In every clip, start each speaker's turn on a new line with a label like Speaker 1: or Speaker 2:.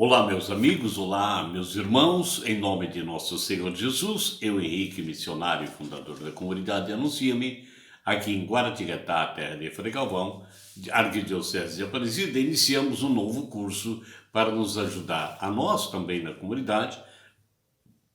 Speaker 1: Olá, meus amigos, olá, meus irmãos, em nome de nosso Senhor Jesus, eu, Henrique, missionário e fundador da comunidade Anuncia-me, aqui em Guaratinguetá, terra de Frei Galvão, Arquidiocese de Aparecida, iniciamos um novo curso para nos ajudar, a nós também na comunidade,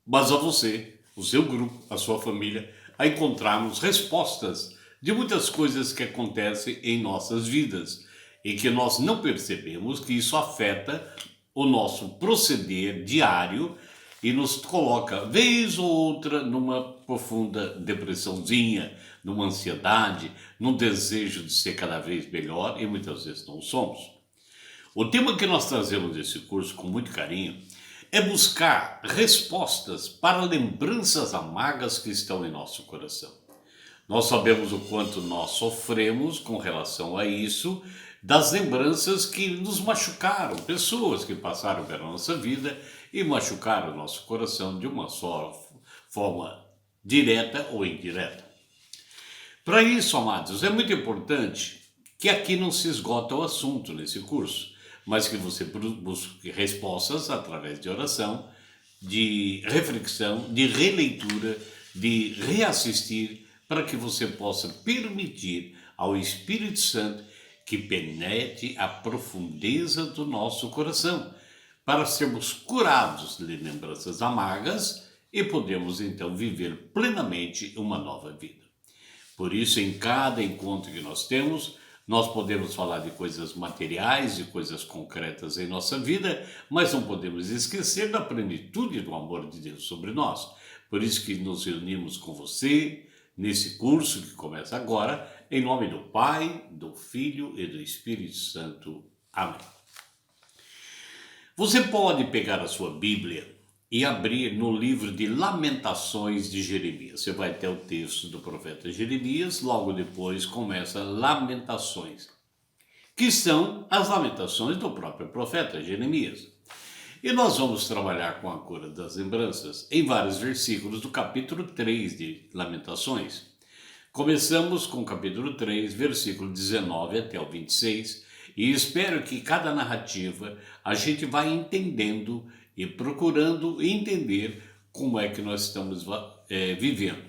Speaker 1: mas a você, o seu grupo, a sua família, a encontrarmos respostas de muitas coisas que acontecem em nossas vidas e que nós não percebemos que isso afeta o nosso proceder diário e nos coloca, vez ou outra, numa profunda depressãozinha, numa ansiedade, num desejo de ser cada vez melhor e muitas vezes não somos. O tema que nós trazemos nesse curso com muito carinho é buscar respostas para lembranças amargas que estão em nosso coração. Nós sabemos o quanto nós sofremos com relação a isso, das lembranças que nos machucaram, pessoas que passaram pela nossa vida e machucaram o nosso coração de uma só forma, direta ou indireta. Para isso, amados, é muito importante que aqui não se esgota o assunto nesse curso, mas que você busque respostas através de oração, de reflexão, de releitura, de reassistir, para que você possa permitir ao Espírito Santo que penetre a profundeza do nosso coração, para sermos curados de lembranças amargas e podemos então viver plenamente uma nova vida. Por isso, em cada encontro que nós temos, nós podemos falar de coisas materiais, de coisas concretas em nossa vida, mas não podemos esquecer da plenitude do amor de Deus sobre nós. Por isso que nos reunimos com você, nesse curso que começa agora, em nome do Pai, do Filho e do Espírito Santo. Amém. Você pode pegar a sua Bíblia e abrir no livro de Lamentações de Jeremias. Você vai ter o texto do profeta Jeremias, logo depois começa Lamentações, que são as lamentações do próprio profeta Jeremias. E nós vamos trabalhar com a cura das lembranças em vários versículos do capítulo 3 de Lamentações. Começamos com o capítulo 3, versículo 19 até o 26, e espero que cada narrativa a gente vá entendendo e procurando entender como é que nós estamos vivendo.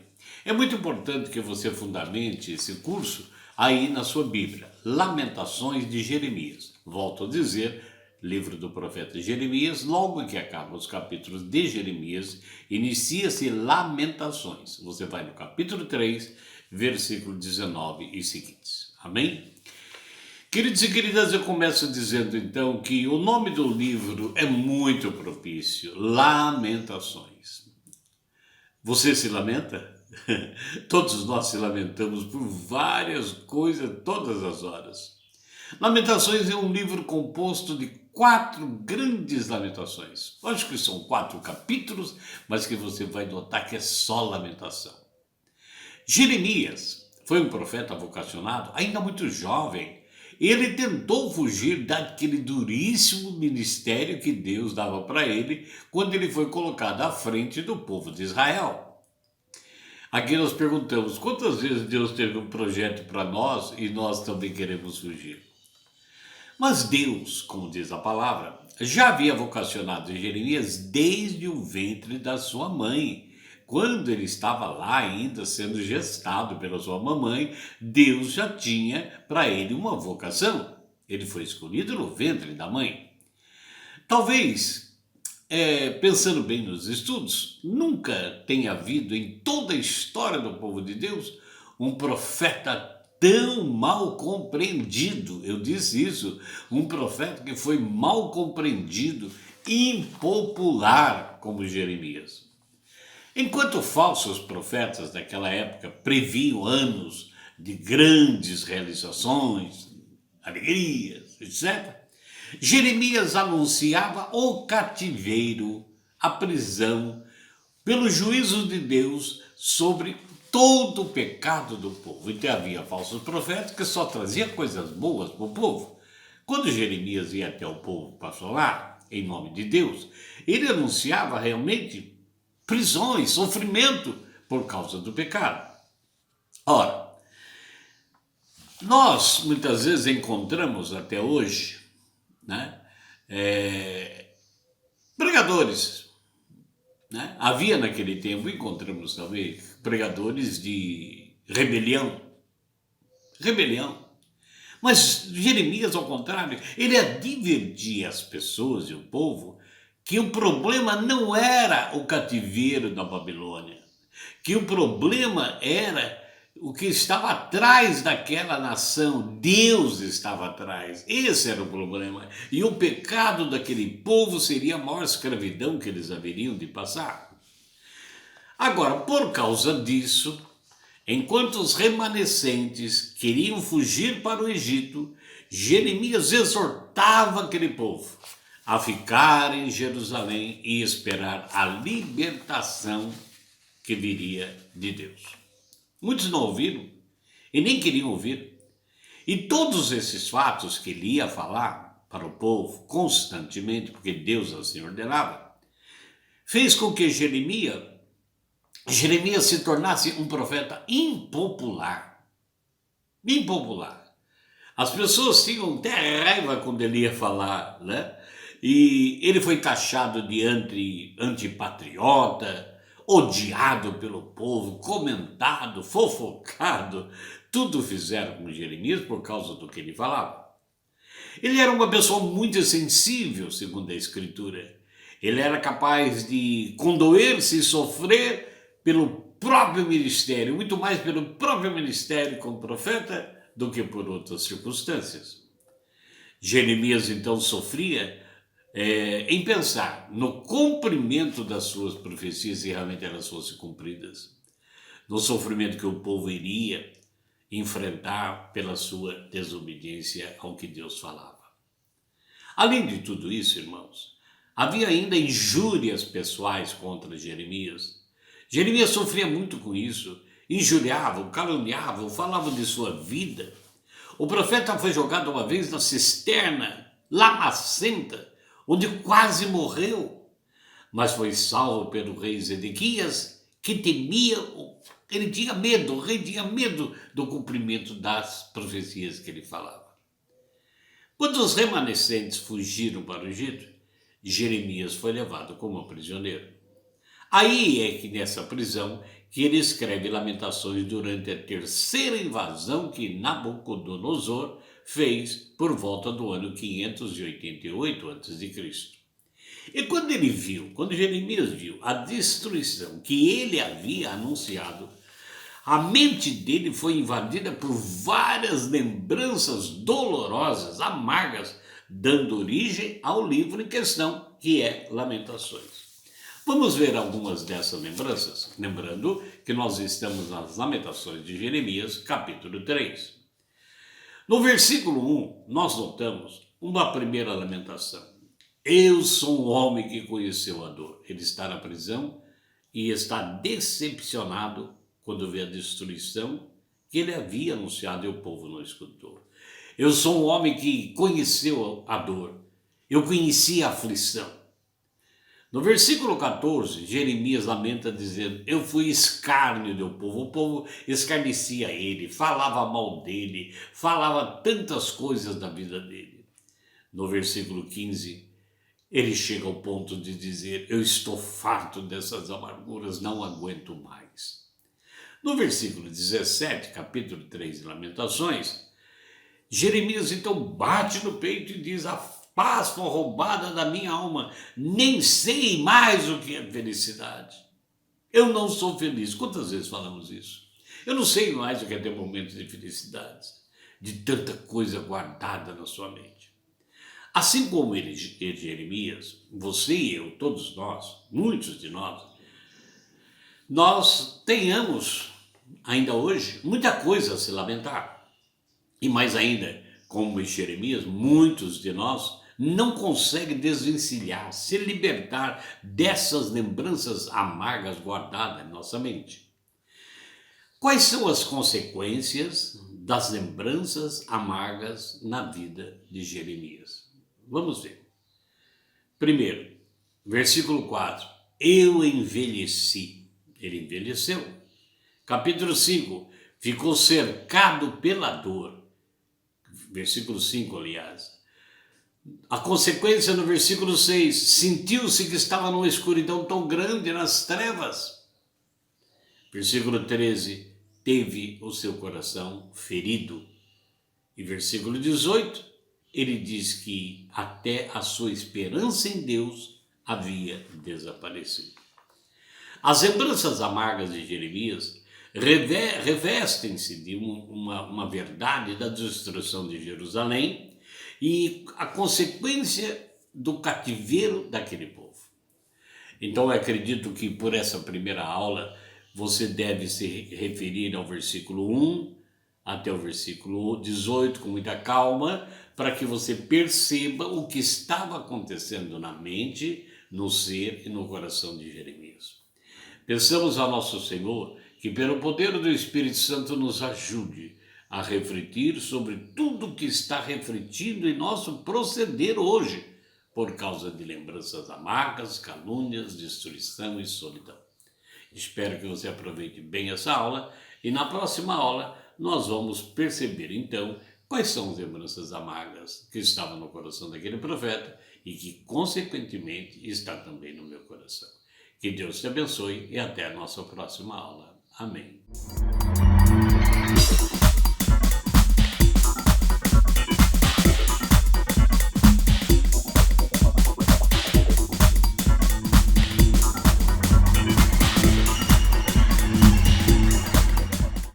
Speaker 1: É muito importante que você fundamente esse curso aí na sua Bíblia, Lamentações de Jeremias. Volto a dizer, livro do profeta Jeremias, logo que acabam os capítulos de Jeremias, inicia-se Lamentações. Você vai no capítulo 3, versículo 19 e seguintes. Amém? Queridos e queridas, eu começo dizendo então que o nome do livro é muito propício, Lamentações. Você se lamenta? Todos nós se lamentamos por várias coisas, todas as horas. Lamentações é um livro composto de 4 grandes lamentações. Acho que são 4 capítulos, mas que você vai notar que é só lamentação. Jeremias foi um profeta vocacionado, ainda muito jovem. Ele tentou fugir daquele duríssimo ministério que Deus dava para ele quando ele foi colocado à frente do povo de Israel. Aqui nós perguntamos, quantas vezes Deus teve um projeto para nós e nós também queremos fugir? Mas Deus, como diz a palavra, já havia vocacionado Jeremias desde o ventre da sua mãe. Quando ele estava lá ainda sendo gestado pela sua mamãe, Deus já tinha para ele uma vocação. Ele foi escolhido no ventre da mãe. Talvez, pensando bem nos estudos, nunca tenha havido em toda a história do povo de Deus um profeta tão mal compreendido. Eu disse isso, um profeta que foi mal compreendido, impopular como Jeremias. Enquanto falsos profetas daquela época previam anos de grandes realizações, alegrias, etc., Jeremias anunciava o cativeiro, a prisão, pelo juízo de Deus sobre todo o pecado do povo. Então havia falsos profetas que só traziam coisas boas para o povo. Quando Jeremias ia até o povo para falar, em nome de Deus, ele anunciava realmente prisões, sofrimento por causa do pecado. Ora, nós muitas vezes encontramos até hoje, né, pregadores, né? Havia naquele tempo, encontramos também, pregadores de rebelião. Rebelião. Mas Jeremias, ao contrário, ele advertia as pessoas e o povo que o problema não era o cativeiro da Babilônia, que o problema era o que estava atrás daquela nação. Deus estava atrás. Esse era o problema. E o pecado daquele povo seria a maior escravidão que eles haveriam de passar. Agora, por causa disso, enquanto os remanescentes queriam fugir para o Egito, Jeremias exortava aquele povo a ficar em Jerusalém e esperar a libertação que viria de Deus. Muitos não ouviram e nem queriam ouvir. E todos esses fatos que ele ia falar para o povo constantemente, porque Deus assim ordenava, fez com que Jeremias se tornasse um profeta impopular. Impopular. As pessoas tinham até raiva quando ele ia falar, né? E ele foi taxado de antipatriota, odiado pelo povo, comentado, fofocado. Tudo fizeram com Jeremias por causa do que ele falava. Ele era uma pessoa muito sensível, segundo a Escritura. Ele era capaz de condoer-se e sofrer pelo próprio ministério, muito mais pelo próprio ministério como profeta do que por outras circunstâncias. Jeremias então sofria em pensar no cumprimento das suas profecias, se realmente elas fossem cumpridas, no sofrimento que o povo iria enfrentar pela sua desobediência ao que Deus falava. Além de tudo isso, irmãos, havia ainda injúrias pessoais contra Jeremias. Jeremias sofria muito com isso, injuriavam, caluniavam, falavam de sua vida. O profeta foi jogado uma vez na cisterna lamacenta, onde quase morreu, mas foi salvo pelo rei Zedequias, que temia, ele tinha medo, o rei tinha medo do cumprimento das profecias que ele falava. Quando os remanescentes fugiram para o Egito, Jeremias foi levado como prisioneiro. Aí é que nessa prisão que ele escreve Lamentações durante a terceira invasão que Nabucodonosor fez por volta do ano 588 a.C. E quando Jeremias viu a destruição que ele havia anunciado, a mente dele foi invadida por várias lembranças dolorosas, amargas, dando origem ao livro em questão, que é Lamentações. Vamos ver algumas dessas lembranças, lembrando que nós estamos nas Lamentações de Jeremias, capítulo 3. No versículo 1, nós notamos uma primeira lamentação. Eu sou um homem que conheceu a dor. Ele está na prisão e está decepcionado quando vê a destruição que ele havia anunciado e o povo não escutou. Eu sou um homem que conheceu a dor. Eu conheci a aflição. No versículo 14, Jeremias lamenta dizendo, eu fui escárnio do povo. O povo escarnecia ele, falava mal dele, falava tantas coisas da vida dele. No versículo 15, ele chega ao ponto de dizer, eu estou farto dessas amarguras, não aguento mais. No versículo 17, capítulo 3 de Lamentações, Jeremias então bate no peito e diz, a paz foi roubada da minha alma, nem sei mais o que é felicidade. Eu não sou feliz. Quantas vezes falamos isso? Eu não sei mais o que é ter momentos de felicidade, de tanta coisa guardada na sua mente. Assim como Jeremias, você e eu, todos nós, muitos de nós tenhamos ainda hoje muita coisa a se lamentar. E mais ainda, como Jeremias, muitos de nós não conseguem desvencilhar, se libertar dessas lembranças amargas guardadas em nossa mente. Quais são as consequências das lembranças amargas na vida de Jeremias? Vamos ver. Primeiro, versículo 4. Eu envelheci. Ele envelheceu. Capítulo 5. Ficou cercado pela dor. Versículo 5, aliás. A consequência no versículo 6, sentiu-se que estava numa escuridão tão grande nas trevas. Versículo 13, teve o seu coração ferido. E versículo 18, ele diz que até a sua esperança em Deus havia desaparecido. As lembranças amargas de Jeremias revestem-se de uma verdade da destruição de Jerusalém e a consequência do cativeiro daquele povo. Então, eu acredito que por essa primeira aula você deve se referir ao versículo 1 até o versículo 18 com muita calma, para que você perceba o que estava acontecendo na mente, no ser e no coração de Jeremias. Peçamos ao nosso Senhor que, pelo poder do Espírito Santo, nos ajude a refletir sobre tudo que está refletindo em nosso proceder hoje, por causa de lembranças amargas, calúnias, destruição e solidão. Espero que você aproveite bem essa aula e na próxima aula nós vamos perceber então quais são as lembranças amargas que estavam no coração daquele profeta e que consequentemente está também no meu coração. Que Deus te abençoe e até a nossa próxima aula. Amém.